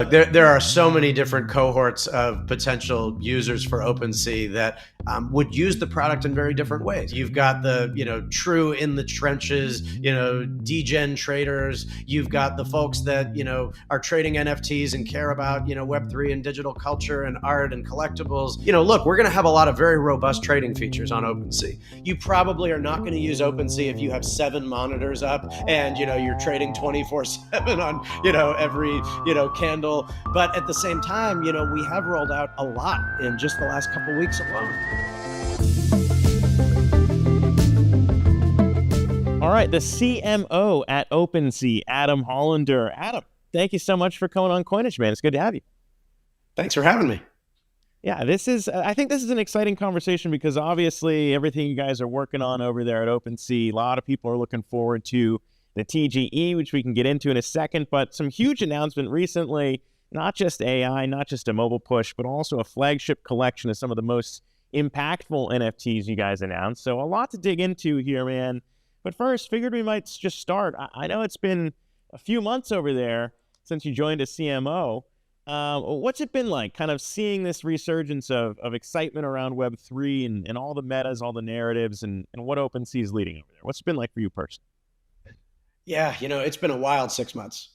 There are so many different cohorts of potential users for OpenSea that would use the product in very different ways. You've got the, true in the trenches, degen traders. You've got the folks that, are trading NFTs and care about, Web3 and digital culture and art and collectibles. Look, we're going to have a lot of very robust trading features on OpenSea. You probably are not going to use OpenSea if you have 7 monitors up and, you're trading 24/7 on, every, candle. But at the same time, we have rolled out a lot in just the last couple of weeks alone. All right, the CMO at OpenSea, Adam Hollander. Adam, thank you so much for coming on Coinage, man. It's good to have you. Thanks for having me. Yeah, I think this is an exciting conversation because obviously everything you guys are working on over there at OpenSea, a lot of people are looking forward to the TGE, which we can get into in a second, but some huge announcement recently, not just AI, not just a mobile push, but also a flagship collection of some of the most impactful NFTs you guys announced. So a lot to dig into here, man. But first, figured we might just start. I know it's been a few months over there since you joined as CMO. What's it been like, kind of seeing this resurgence of excitement around Web3 and all the metas, all the narratives, and what OpenSea is leading over there? What's it been like for you personally? Yeah, it's been a wild 6 months.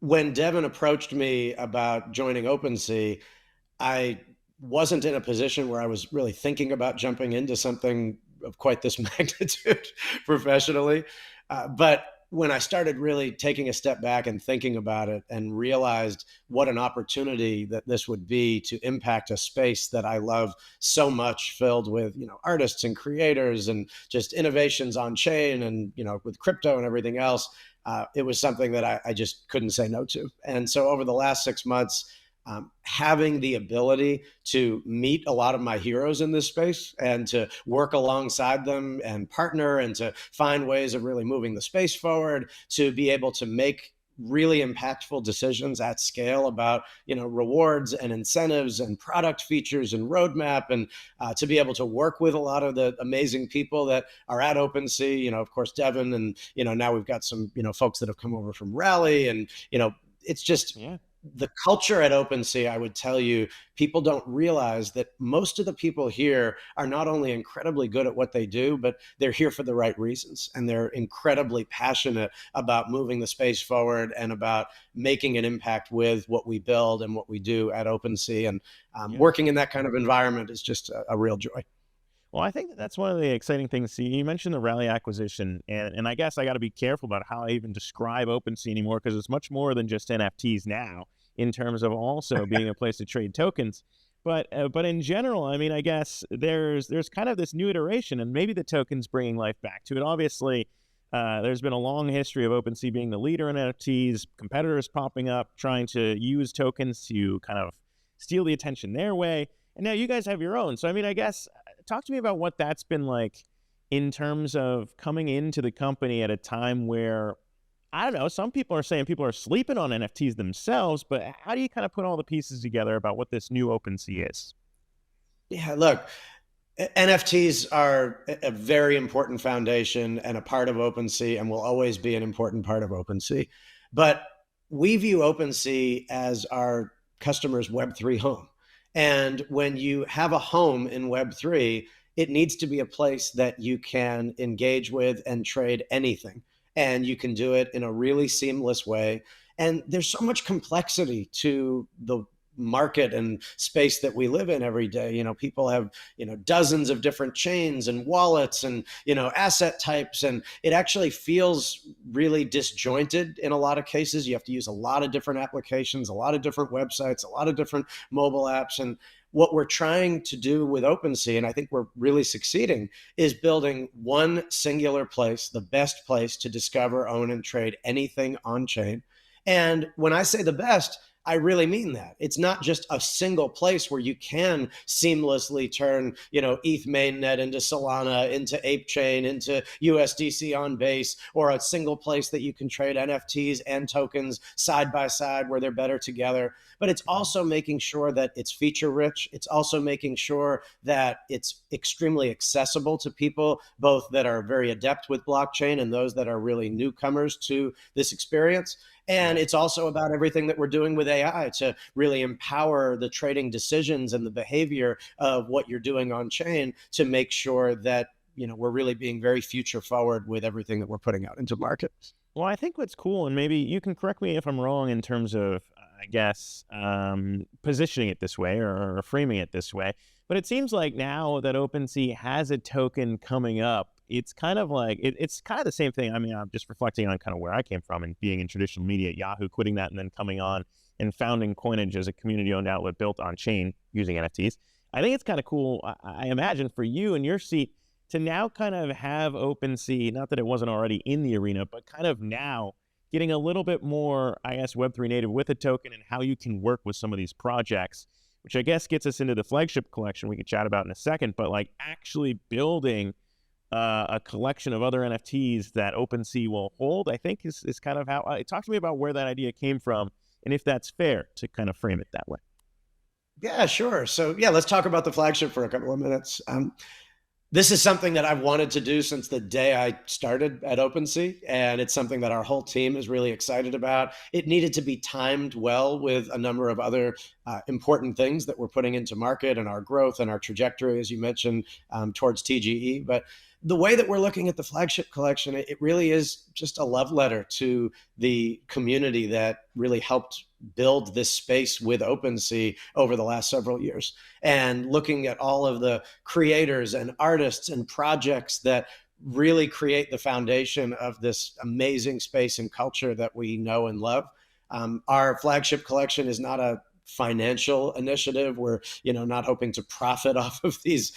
When Devin approached me about joining OpenSea, I wasn't in a position where I was really thinking about jumping into something of quite this magnitude professionally. But when I started really taking a step back and thinking about it and realized what an opportunity that this would be to impact a space that I love so much, filled with, artists and creators and just innovations on chain and, with crypto and everything else, it was something that I just couldn't say no to. And so over the last 6 months, having the ability to meet a lot of my heroes in this space and to work alongside them and partner and to find ways of really moving the space forward, to be able to make really impactful decisions at scale about, rewards and incentives and product features and roadmap, and to be able to work with a lot of the amazing people that are at OpenSea, of course, Devin, and, now we've got some, folks that have come over from Rally, and, it's just, Yeah. The culture at OpenSea, I would tell you, people don't realize that most of the people here are not only incredibly good at what they do, but they're here for the right reasons. And they're incredibly passionate about moving the space forward and about making an impact with what we build and what we do at OpenSea. And working in that kind of environment is just a real joy. Well, I think that's one of the exciting things. See, you mentioned the Rally acquisition, and I guess I got to be careful about how I even describe OpenSea anymore, because it's much more than just NFTs now, in terms of also being a place to trade tokens. But in general, I mean, I guess there's kind of this new iteration, and maybe the tokens bringing life back to it. Obviously, there's been a long history of OpenSea being the leader in NFTs, competitors popping up, trying to use tokens to kind of steal the attention their way. And now you guys have your own. So, I mean, I guess, talk to me about what that's been like in terms of coming into the company at a time where, I don't know, some people are saying people are sleeping on NFTs themselves, but how do you kind of put all the pieces together about what this new OpenSea is? Yeah, look, NFTs are a very important foundation and a part of OpenSea, and will always be an important part of OpenSea. But we view OpenSea as our customers' Web3 home. And when you have a home in Web3, it needs to be a place that you can engage with and trade anything. And you can do it in a really seamless way. And there's so much complexity to the market and space that we live in every day. People have, dozens of different chains and wallets and, asset types. And it actually feels really disjointed in a lot of cases. You have to use a lot of different applications, a lot of different websites, a lot of different mobile apps. And what we're trying to do with OpenSea, and I think we're really succeeding, is building one singular place, the best place to discover, own, and trade anything on chain. And when I say the best, I really mean that. It's not just a single place where you can seamlessly turn, ETH mainnet into Solana, into ApeChain, into USDC on Base, or a single place that you can trade NFTs and tokens side by side where they're better together. But it's also making sure that it's feature rich. It's also making sure that it's extremely accessible to people, both that are very adept with blockchain and those that are really newcomers to this experience. And Right. it's also about everything that we're doing with AI to really empower the trading decisions and the behavior of what you're doing on chain to make sure that we're really being very future forward with everything that we're putting out into market. Well, I think what's cool, and maybe you can correct me if I'm wrong in terms of, I guess, positioning it this way or framing it this way, but it seems like now that OpenSea has a token coming up, it's kind of like it's kind of the same thing. I mean, I'm just reflecting on kind of where I came from and being in traditional media at Yahoo, quitting that and then coming on and founding Coinage as a community-owned outlet built on chain using NFTs. I think it's kind of cool. I imagine for you in your seat to now kind of have OpenSea, not that it wasn't already in the arena, but kind of now getting a little bit more, I guess, Web3 native with a token and how you can work with some of these projects, which I guess gets us into the Flagship Collection we can chat about in a second, but like actually building a collection of other NFTs that OpenSea will hold, I think is kind of how, talk to me about where that idea came from and if that's fair to kind of frame it that way. Yeah, sure. So yeah, let's talk about the flagship for a couple of minutes. This is something that I've wanted to do since the day I started at OpenSea, and it's something that our whole team is really excited about. It needed to be timed well with a number of other important things that we're putting into market and our growth and our trajectory, as you mentioned, towards TGE. But the way that we're looking at the flagship collection, it really is just a love letter to the community that really helped build this space with OpenSea over the last several years, and looking at all of the creators and artists and projects that really create the foundation of this amazing space and culture that we know and love. Our flagship collection is not a financial initiative. We're not hoping to profit off of these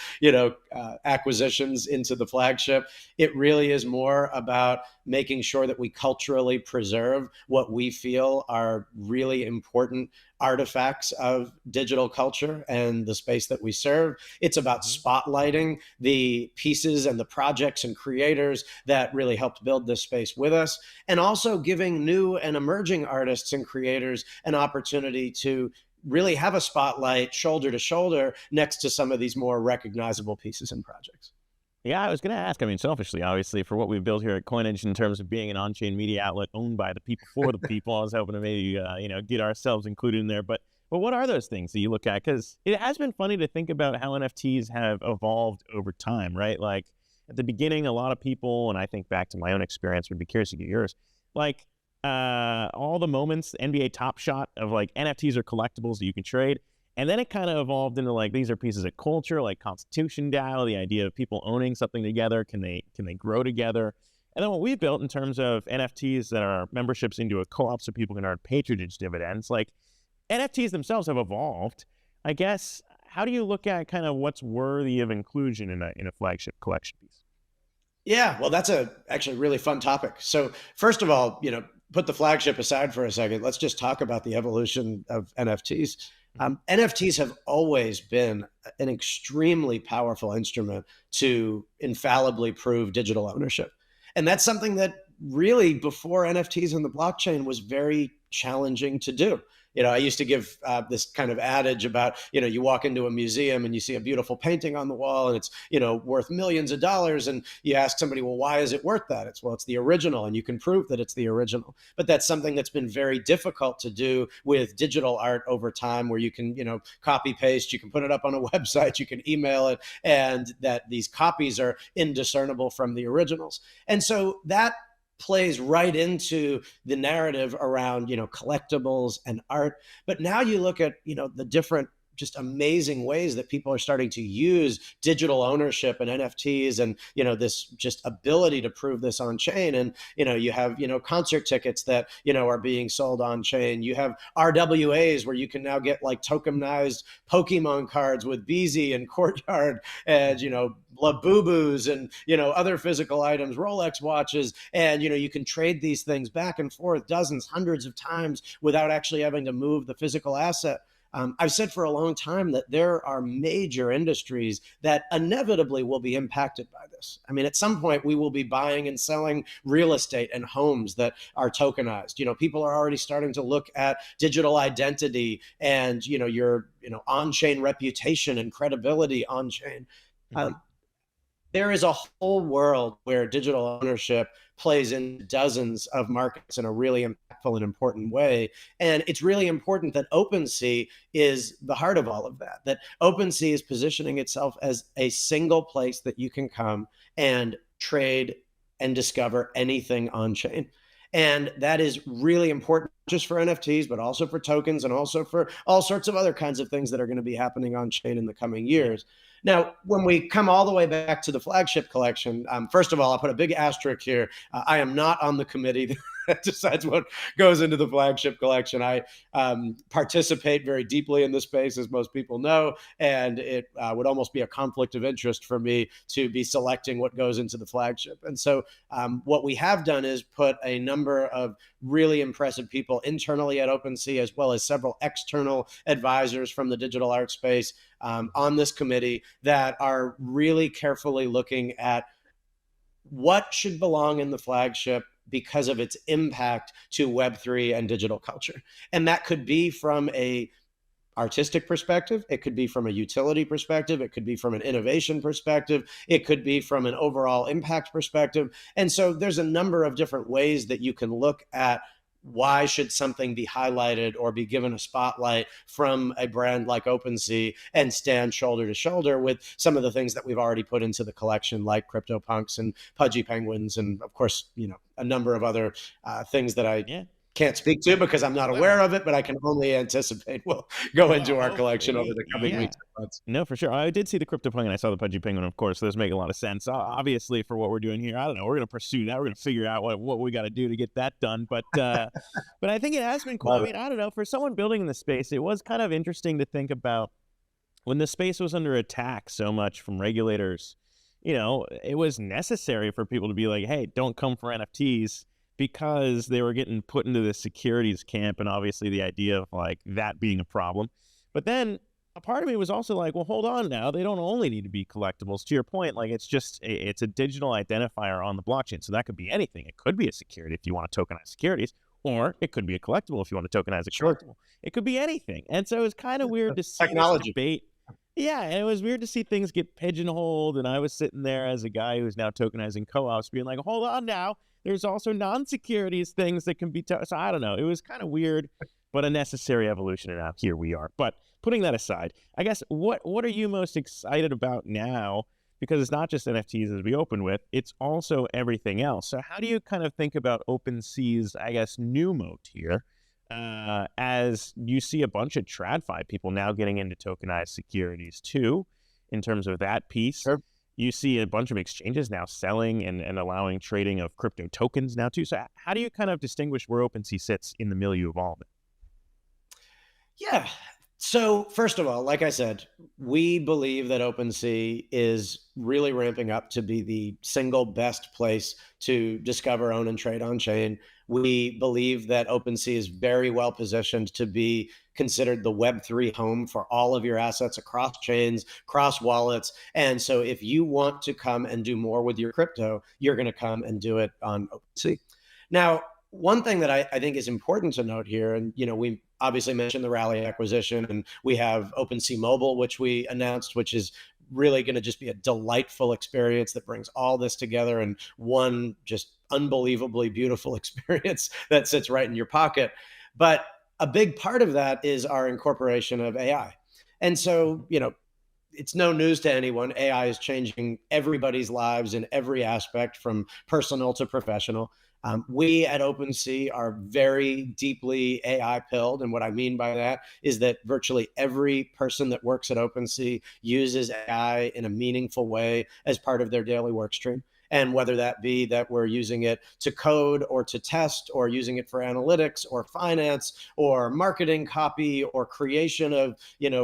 acquisitions into the flagship. It really is more about making sure that we culturally preserve what we feel are really important artifacts of digital culture and the space that we serve. It's about Mhm. spotlighting the pieces and the projects and creators that really helped build this space with us, and also giving new and emerging artists and creators an opportunity to really have a spotlight shoulder to shoulder next to some of these more recognizable pieces and projects. Yeah, I was going to ask. I mean, selfishly, obviously, for what we've built here at Coinage in terms of being an on-chain media outlet owned by the people for the people, I was hoping to maybe get ourselves included in there. But what are those things that you look at? Because it has been funny to think about how NFTs have evolved over time, right? Like at the beginning, a lot of people, and I think back to my own experience, would be curious to get yours. Like all the moments, NBA Top Shot of like NFTs are collectibles that you can trade. And then it kind of evolved into like these are pieces of culture, like Constitution DAO, the idea of people owning something together. Can they grow together? And then what we built in terms of NFTs that are memberships into a co-op so people can earn patronage dividends, like NFTs themselves have evolved. I guess, how do you look at kind of what's worthy of inclusion in a flagship collection piece? Yeah, well, that's a actually really fun topic. So first of all, put the flagship aside for a second. Let's just talk about the evolution of NFTs. Hmm. NFTs have always been an extremely powerful instrument to infallibly prove digital ownership. And that's something that really before NFTs and the blockchain was very challenging to do. I used to give this kind of adage about, you walk into a museum and you see a beautiful painting on the wall and it's, worth millions of dollars. And you ask somebody, well, why is it worth that? Well, it's the original and you can prove that it's the original. But that's something that's been very difficult to do with digital art over time, where you can, copy paste, you can put it up on a website, you can email it, and that these copies are indiscernible from the originals. And so that plays right into the narrative around collectibles and art. But now you look at the different just amazing ways that people are starting to use digital ownership and NFTs, and this just ability to prove this on chain. And you have concert tickets that are being sold on chain. You have RWAs where you can now get like tokenized Pokemon cards with BZ and Courtyard, and Labubus, and other physical items, Rolex watches, and you can trade these things back and forth dozens, hundreds of times without actually having to move the physical asset. I've said for a long time that there are major industries that inevitably will be impacted by this. I mean, at some point, we will be buying and selling real estate and homes that are tokenized. People are already starting to look at digital identity and your on-chain reputation and credibility on chain. Hmm. Uh, there is a whole world where digital ownership plays in dozens of markets in a really impactful and important way. And it's really important that OpenSea is the heart of all of that, that OpenSea is positioning itself as a single place that you can come and trade and discover anything on chain. And that is really important, just for NFTs, but also for tokens and also for all sorts of other kinds of things that are going to be happening on chain in the coming Yeah. years. Now, when we come all the way back to the Flagship Collection, first of all, I'll put a big asterisk here. I am not on the committee that decides what goes into the Flagship Collection. I participate very deeply in the space, as most people know, and it would almost be a conflict of interest for me to be selecting what goes into the Flagship. And so what we have done is put a number of really impressive people internally at OpenSea, as well as several external advisors from the digital art space on this committee that are really carefully looking at what should belong in the Flagship because of its impact to Web3 and digital culture. And that could be from a artistic perspective, it could be from a utility perspective, it could be from an innovation perspective, it could be from an overall impact perspective. And so there's a number of different ways that you can look at why should something be highlighted or be given a spotlight from a brand like OpenSea and stand shoulder to shoulder with some of the things that we've already put into the collection, like CryptoPunks and Pudgy Penguins, and of course, a number of other things that I Yeah. can't speak to because I'm not aware of it, but I can only anticipate will go into our collection over the coming Yeah. weeks and months. No, for sure. I did see the CryptoPunk and I saw the Pudgy Penguin, of course. So those make a lot of sense. Obviously, for what we're doing here, I don't know. We're going to pursue that. We're going to figure out what we got to do to get that done. But but I think it has been cool. I Love it. mean, I don't know. For someone building in the space, it was kind of interesting to think about when the space was under attack so much from regulators. It was necessary for people to be like, hey, don't come for NFTs, because they were getting put into the securities camp, and obviously the idea of like that being a problem. But then a part of me was also like, well, hold on now. They don't only need to be collectibles. To your point, like it's a digital identifier on the blockchain. So that could be anything. It could be a security if you want to tokenize securities, or it could be a collectible if you want to tokenize a Sure. collectible. It could be anything. And so it was kind of weird to see this Technology. debate. Yeah, and it was weird to see things get pigeonholed. And I was sitting there as a guy who's now tokenizing co-ops being like, hold on now. There's also non-securities things that can be so I don't know. It was kind of weird, but a necessary evolution, and now here we are. But putting that aside, I guess what are you most excited about now? Because it's not just NFTs as we open with, it's also everything else. So how do you kind of think about OpenSea's, I guess, new moat here, as you see a bunch of TradFi people now getting into tokenized securities too, in terms of that piece? Sure. You see a bunch of exchanges now selling and allowing trading of crypto tokens now too. So how do you kind of distinguish where OpenSea sits in the milieu of all of it? Yeah. So, first of all, like I said, we believe that OpenSea is really ramping up to be the single best place to discover, own, and trade on chain. We believe that OpenSea is very well positioned to be considered the Web3 home for all of your assets across chains, cross wallets. And so, if you want to come and do more with your crypto, you're going to come and do it on OpenSea. Now, one thing that I think is important to note here, and we obviously mentioned the Rally acquisition, and we have OpenSea Mobile, which we announced, which is really going to just be a delightful experience that brings all this together in one just unbelievably beautiful experience that sits right in your pocket. But a big part of that is our incorporation of AI. And so, it's no news to anyone. AI is changing everybody's lives in every aspect, from personal to professional. We at OpenSea are very deeply AI pilled. And what I mean by that is that virtually every person that works at OpenSea uses AI in a meaningful way as part of their daily work stream. And whether that be that we're using it to code or to test, or using it for analytics or finance or marketing copy or creation of,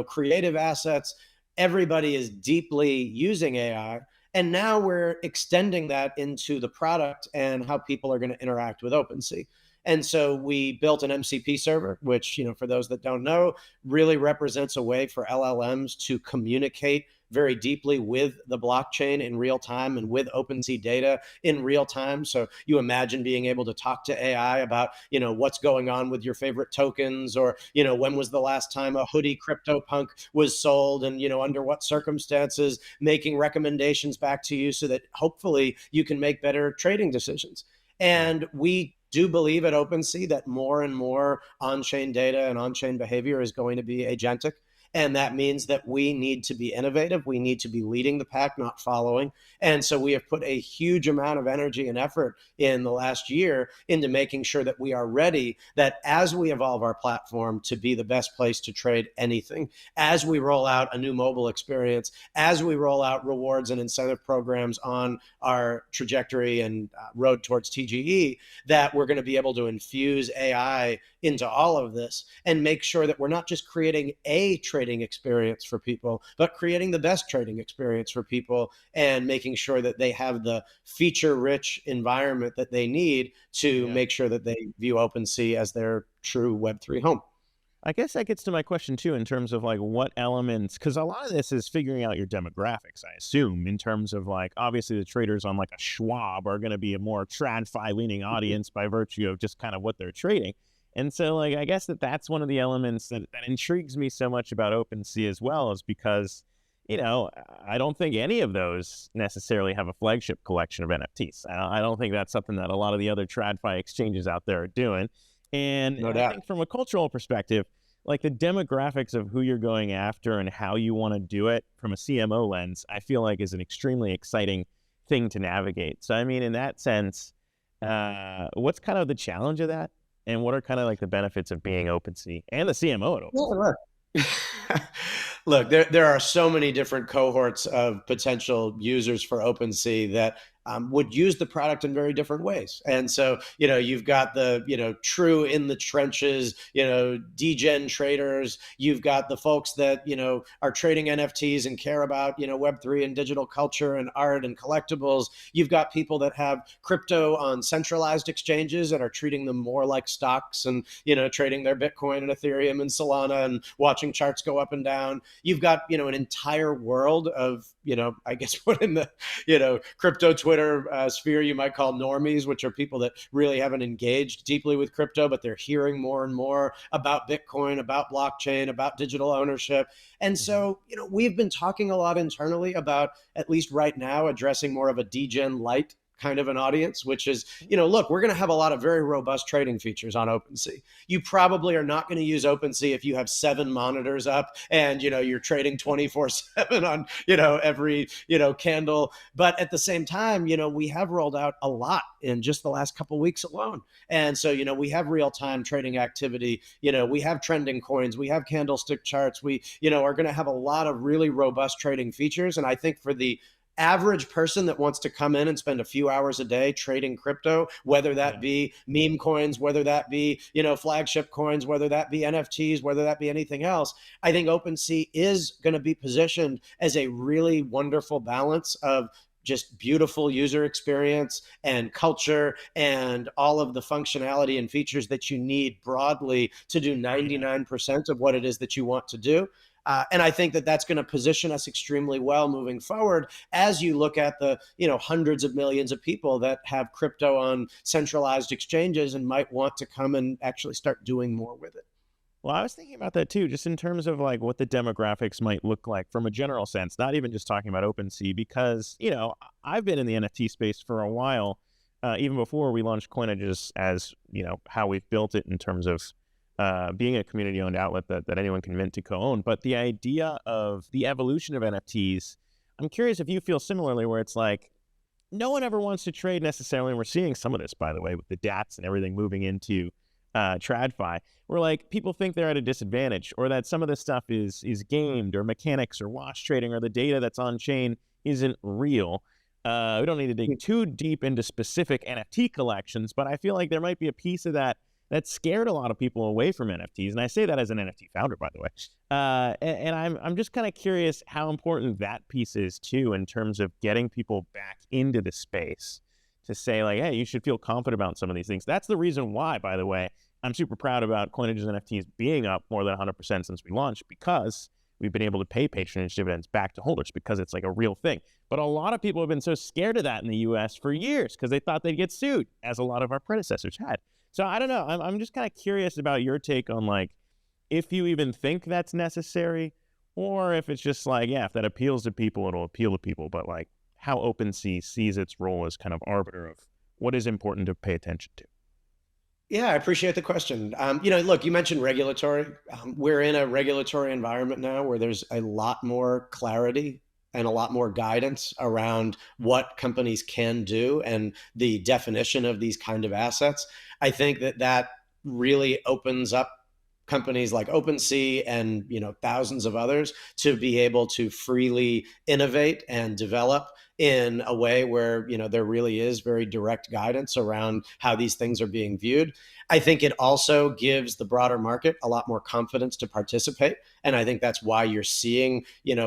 creative assets, everybody is deeply using AI. And now we're extending that into the product and how people are going to interact with OpenSea. And so we built an MCP server, which, for those that don't know, really represents a way for LLMs to communicate very deeply with the blockchain in real time and with OpenSea data in real time. So you imagine being able to talk to AI about, what's going on with your favorite tokens, or, when was the last time a hoodie CryptoPunk was sold, and, under what circumstances, making recommendations back to you so that hopefully you can make better trading decisions. And we do believe at OpenSea that more and more on-chain data and on-chain behavior is going to be agentic. And that means that we need to be innovative. We need to be leading the pack, not following. And so we have put a huge amount of energy and effort in the last year into making sure that we are ready, that as we evolve our platform to be the best place to trade anything, as we roll out a new mobile experience, as we roll out rewards and incentive programs on our trajectory and road towards TGE, that we're going to be able to infuse AI into all of this and make sure that we're not just creating a trading experience for people, but creating the best trading experience for people and making sure that they have the feature rich environment that they need to Yeah. make sure that they view OpenSea as their true Web3 home. I guess that gets to my question too, in terms of like what elements, because a lot of this is figuring out your demographics, I assume, in terms of like, obviously the traders on like a Schwab are going to be a more TradFi leaning audience by virtue of just kind of what they're trading. And so like, I guess that's one of the elements that intrigues me so much about OpenSea as well, is because, I don't think any of those necessarily have a flagship collection of NFTs. I don't think that's something that a lot of the other TradFi exchanges out there are doing. And No I doubt. think from a cultural perspective, like the demographics of who you're going after and how you want to do it from a CMO lens, I feel like is an extremely exciting thing to navigate. So, I mean, in that sense, what's kind of the challenge of that? And what are kind of like the benefits of being OpenSea and the CMO at OpenSea? Well, look, there are so many different cohorts of potential users for OpenSea that would use the product in very different ways. And so, you've got the, true in the trenches, degen traders. You've got the folks that, are trading NFTs and care about, Web3 and digital culture and art and collectibles. You've got people that have crypto on centralized exchanges and are treating them more like stocks and, trading their Bitcoin and Ethereum and Solana and watching charts go up and down. You've got, an entire world of, I guess what in the, crypto Twitter sphere you might call normies, which are people that really haven't engaged deeply with crypto, but they're hearing more and more about Bitcoin, about blockchain, about digital ownership. And Mhm. so, we've been talking a lot internally about, at least right now, addressing more of a degen light kind of an audience, which is, look, we're going to have a lot of very robust trading features on OpenSea. You probably are not going to use OpenSea if you have 7 monitors up and, you're trading 24/7 on, every, candle. But at the same time, we have rolled out a lot in just the last couple of weeks alone. And so, we have real time trading activity, we have trending coins, we have candlestick charts, we, are going to have a lot of really robust trading features. And I think for the average person that wants to come in and spend a few hours a day trading crypto, whether that Yeah. be meme coins, whether that be, flagship coins, whether that be NFTs, whether that be anything else, I think OpenSea is going to be positioned as a really wonderful balance of just beautiful user experience and culture and all of the functionality and features that you need broadly to do Yeah. 99% of what it is that you want to do. And I think that that's going to position us extremely well moving forward as you look at the hundreds of millions of people that have crypto on centralized exchanges and might want to come and actually start doing more with it. Well, I was thinking about that too, just in terms of like what the demographics might look like from a general sense, not even just talking about OpenSea, because, I've been in the NFT space for a while, even before we launched Coinage as, how we've built it in terms of being a community owned outlet that anyone can mint to co-own. But the idea of the evolution of NFTs, I'm curious if you feel similarly, where it's like, no one ever wants to trade necessarily. And we're seeing some of this, by the way, with the DATs and everything moving into TradFi, where like people think they're at a disadvantage, or that some of this stuff is gamed, or mechanics, or wash trading, or the data that's on chain isn't real. We don't need to dig too deep into specific NFT collections, but I feel like there might be a piece of that scared a lot of people away from NFTs. And I say that as an NFT founder, by the way. And I'm just kind of curious how important that piece is too, in terms of getting people back into the space to say like, hey, you should feel confident about some of these things. That's the reason why, by the way, I'm super proud about Coinage's NFTs being up more than 100% since we launched, because we've been able to pay patronage dividends back to holders, because it's like a real thing. But a lot of people have been so scared of that in the US for years, because they thought they'd get sued, as a lot of our predecessors had. So I don't know. I'm just kind of curious about your take on like, if you even think that's necessary, or if it's just like, yeah, if that appeals to people, it'll appeal to people. But like how OpenSea sees its role as kind of arbiter of what is important to pay attention to? Yeah, I appreciate the question. Look, you mentioned regulatory. We're in a regulatory environment now where there's a lot more clarity and a lot more guidance around what companies can do and the definition of these kind of assets. I think that really opens up companies like OpenSea and thousands of others to be able to freely innovate and develop in a way where there really is very direct guidance around how these things are being viewed. I think it also gives the broader market a lot more confidence to participate, and I think that's why you're seeing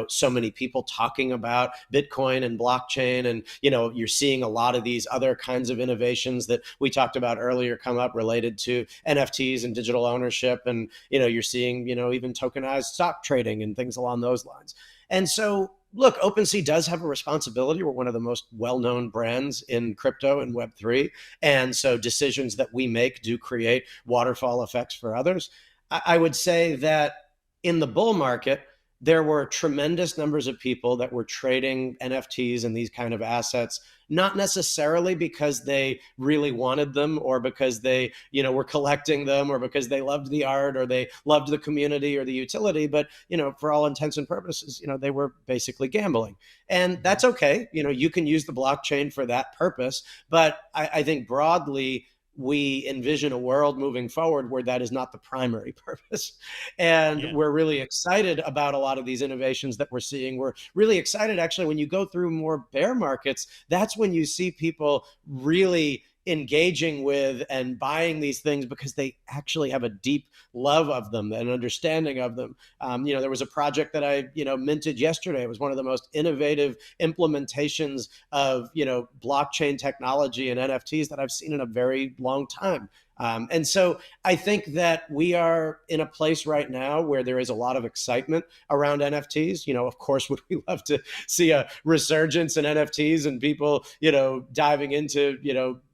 so many people talking about Bitcoin and blockchain, and you're seeing a lot of these other kinds of innovations that we talked about earlier come up related to NFTs and digital ownership, and you're seeing even tokenized stock trading and things along those lines. And so, look, OpenSea does have a responsibility. We're one of the most well-known brands in crypto and Web3. And so decisions that we make do create waterfall effects for others. I would say that in the bull market, there were tremendous numbers of people that were trading NFTs and these kind of assets, not necessarily because they really wanted them or because they, were collecting them or because they loved the art or they loved the community or the utility, but, for all intents and purposes, they were basically gambling. And that's okay. You can use the blockchain for that purpose. But I think broadly, we envision a world moving forward where that is not the primary purpose. And Yeah. we're really excited about a lot of these innovations that we're seeing. We're really excited, actually, when you go through more bear markets, that's when you see people really engaging with and buying these things because they actually have a deep love of them and understanding of them. There was a project that I, minted yesterday. It was one of the most innovative implementations of, blockchain technology and NFTs that I've seen in a very long time. And so I think that we are in a place right now where there is a lot of excitement around NFTs. Of course, would we love to see a resurgence in NFTs and people, diving into,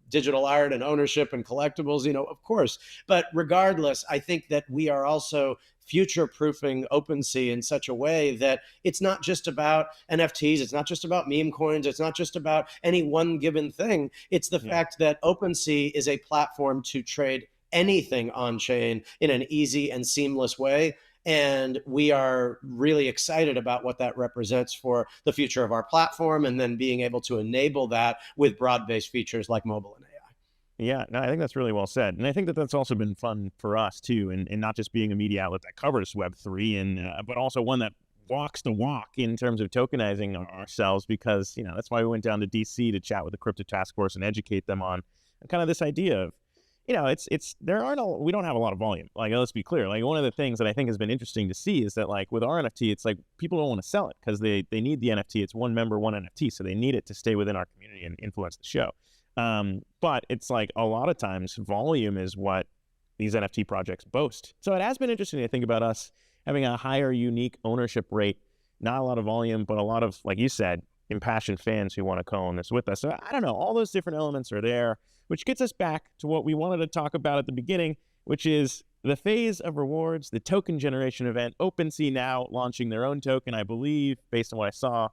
digital art and ownership and collectibles, of course. But regardless, I think that we are also future proofing OpenSea in such a way that it's not just about NFTs, it's not just about meme coins, it's not just about any one given thing. It's the fact that OpenSea is a platform to trade anything on chain in an easy and seamless way. And we are really excited about what that represents for the future of our platform, and then being able to enable that with broad-based features like mobile and AI. Yeah, no, I think that's really well said. And I think that that's also been fun for us too, and not just being a media outlet that covers Web3, but also one that walks the walk in terms of tokenizing ourselves, because, that's why we went down to DC to chat with the crypto task force and educate them on kind of this idea of, we don't have a lot of volume. Like, let's be clear. Like, one of the things that I think has been interesting to see is that, like, with our NFT, it's like people don't want to sell it because they need the NFT. It's one member, one NFT. So they need it to stay within our community and influence the show. But it's like a lot of times volume is what these NFT projects boast. So it has been interesting to think about us having a higher unique ownership rate, not a lot of volume, but a lot of, like you said, impassioned fans who want to co-own this with us. So I don't know, all those different elements are there, which gets us back to what we wanted to talk about at the beginning, which is the phase of rewards, the token generation event. OpenSea now launching their own token, I believe, based on what I saw.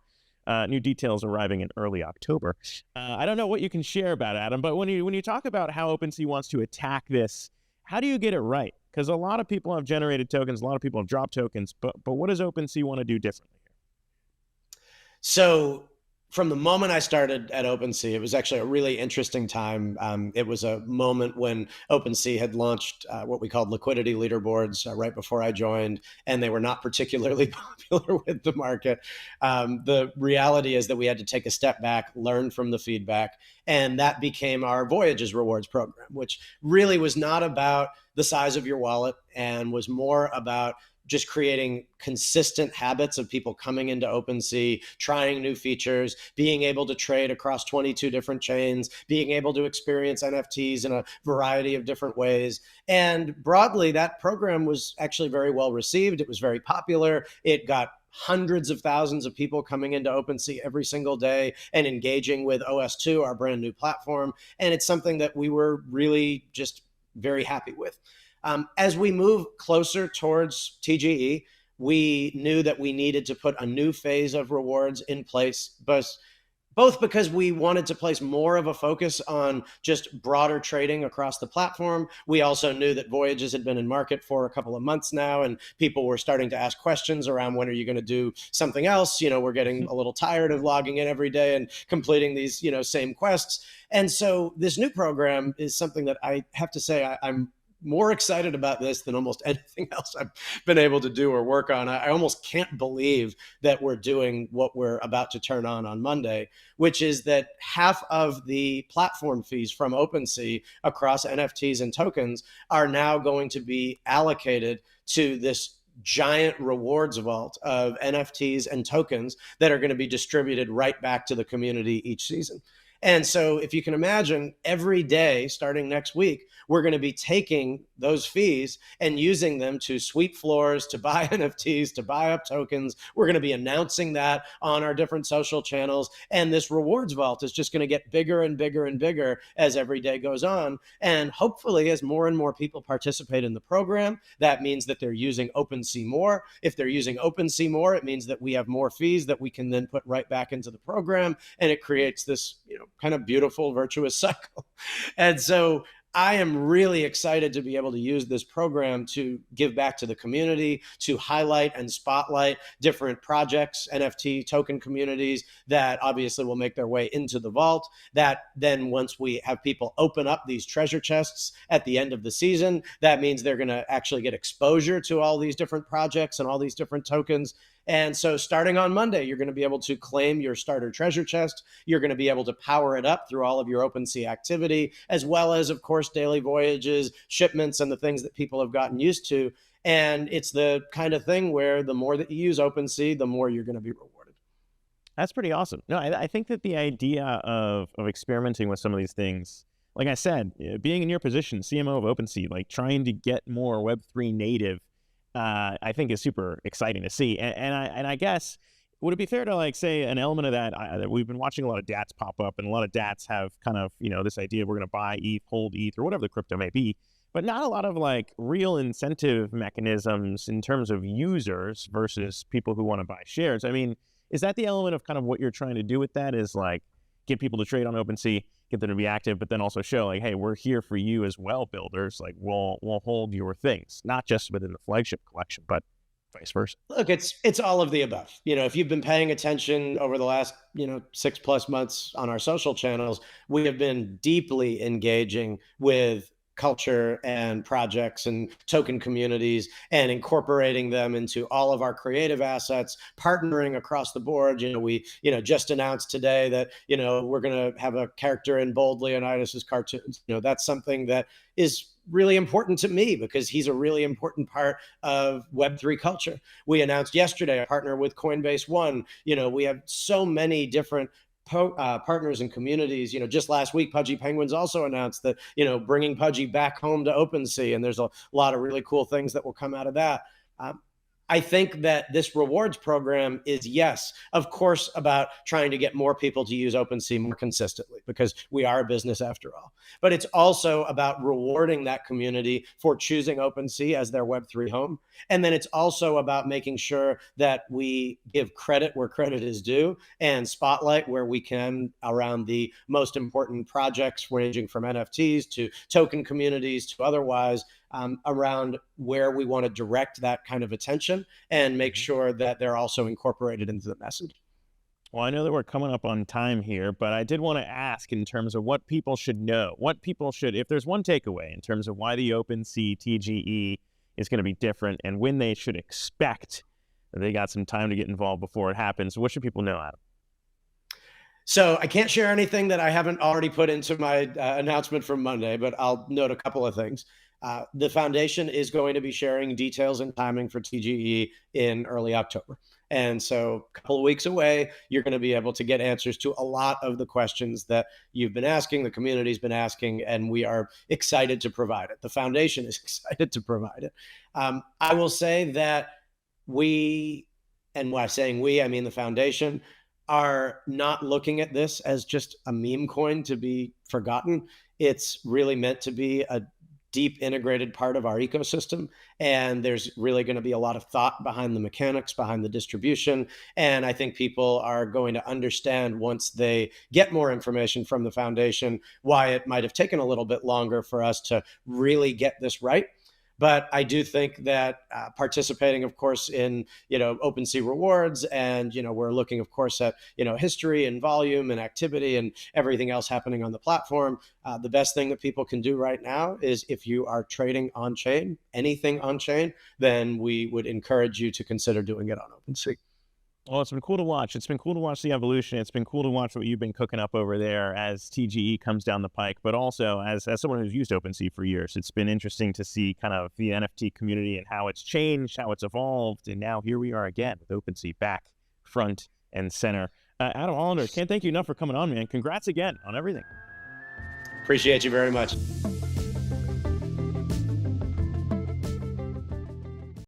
New details arriving in early October. I don't know what you can share about it, Adam, but when you talk about how OpenSea wants to attack this, how do you get it right? Because a lot of people have generated tokens, a lot of people have dropped tokens, but what does OpenSea want to do differently here? So from the moment I started at OpenSea, it was actually a really interesting time. It was a moment when OpenSea had launched what we called liquidity leaderboards right before I joined, and they were not particularly popular with the market. The reality is that we had to take a step back, learn from the feedback, and that became our Voyages rewards program, which really was not about the size of your wallet and was more about just creating consistent habits of people coming into OpenSea, trying new features, being able to trade across 22 different chains, being able to experience NFTs in a variety of different ways. And broadly, that program was actually very well received. It was very popular. It got hundreds of thousands of people coming into OpenSea every single day and engaging with OS2, our brand new platform. And it's something that we were really just very happy with. As we move closer towards TGE, we knew that we needed to put a new phase of rewards in place, but both because we wanted to place more of a focus on just broader trading across the platform. We also knew that Voyages had been in market for a couple of months now, and people were starting to ask questions around when are you going to do something else? We're getting a little tired of logging in every day and completing these, same quests. And so this new program is something that I have to say I'm more excited about this than almost anything else I've been able to do or work on. I almost can't believe that we're doing what we're about to turn on Monday, which is that half of the platform fees from OpenSea across NFTs and tokens are now going to be allocated to this giant rewards vault of NFTs and tokens that are going to be distributed right back to the community each season. And so, if you can imagine, every day starting next week, we're going to be taking those fees and using them to sweep floors, to buy NFTs, to buy up tokens. We're going to be announcing that on our different social channels. And this rewards vault is just going to get bigger and bigger and bigger as every day goes on. And hopefully, as more and more people participate in the program, that means that they're using OpenSea more. If they're using OpenSea more, it means that we have more fees that we can then put right back into the program. And it creates this, kind of beautiful, virtuous cycle. And so I am really excited to be able to use this program to give back to the community, to highlight and spotlight different projects, NFT token communities that obviously will make their way into the vault. That then, once we have people open up these treasure chests at the end of the season, that means they're going to actually get exposure to all these different projects and all these different tokens. And so starting on Monday, you're going to be able to claim your starter treasure chest. You're going to be able to power it up through all of your OpenSea activity, as well as, of course, daily voyages, shipments, and the things that people have gotten used to. And it's the kind of thing where the more that you use OpenSea, the more you're going to be rewarded. That's pretty awesome. No, I think that the idea of experimenting with some of these things, like I said, being in your position, CMO of OpenSea, like trying to get more Web3 native, I think is super exciting to see. And I guess, would it be fair to like say an element of that, we've been watching a lot of DATs pop up, and a lot of DATs have kind of, this idea we're going to buy ETH, hold ETH, or whatever the crypto may be, but not a lot of like real incentive mechanisms in terms of users versus people who want to buy shares. I mean, is that the element of kind of what you're trying to do with that, is like get people to trade on OpenSea, get them to be active, but then also show like, hey, we're here for you as well, builders. Like we'll hold your things, not just within the Flagship Collection, but vice versa. Look, it's all of the above. If you've been paying attention over the last, 6+ months on our social channels, we have been deeply engaging with culture and projects and token communities and incorporating them into all of our creative assets, partnering across the board. We just announced today that we're going to have a character in Bold Leonidas's cartoons. That's something that is really important to me because he's a really important part of Web3 culture. We announced yesterday a partner with Coinbase One. We have so many different partners and communities. Just last week, Pudgy Penguins also announced that, bringing Pudgy back home to OpenSea, and there's a lot of really cool things that will come out of that. I think that this rewards program is, yes, of course, about trying to get more people to use OpenSea more consistently, because we are a business after all. But it's also about rewarding that community for choosing OpenSea as their Web3 home. And then it's also about making sure that we give credit where credit is due and spotlight where we can around the most important projects, ranging from NFTs to token communities to otherwise, around where we want to direct that kind of attention and make sure that they're also incorporated into the message. Well, I know that we're coming up on time here, but I did want to ask in terms of what people should know, if there's one takeaway in terms of why the OpenSea TGE is going to be different and when they should expect that they got some time to get involved before it happens. What should people know, Adam? So I can't share anything that I haven't already put into my announcement from Monday, but I'll note a couple of things. The foundation is going to be sharing details and timing for TGE in early October. And so a couple of weeks away, you're going to be able to get answers to a lot of the questions that you've been asking, the community's been asking, and we are excited to provide it. The foundation is excited to provide it. I will say that we, and by saying we, I mean the foundation, are not looking at this as just a meme coin to be forgotten. It's really meant to be a deep integrated part of our ecosystem. And there's really going to be a lot of thought behind the mechanics, behind the distribution. And I think people are going to understand once they get more information from the foundation why it might have taken a little bit longer for us to really get this right. But I do think that participating, of course, in OpenSea rewards, and we're looking, of course, at history and volume and activity and everything else happening on the platform. The best thing that people can do right now is, if you are trading on chain, anything on chain, then we would encourage you to consider doing it on OpenSea. Well, it's been cool to watch. It's been cool to watch the evolution. It's been cool to watch what you've been cooking up over there as TGE comes down the pike, but also as someone who's used OpenSea for years, it's been interesting to see kind of the NFT community and how it's changed, how it's evolved, and now here we are again with OpenSea back front and center. Adam Hollander, can't thank you enough for coming on, man. Congrats again on everything. Appreciate you very much.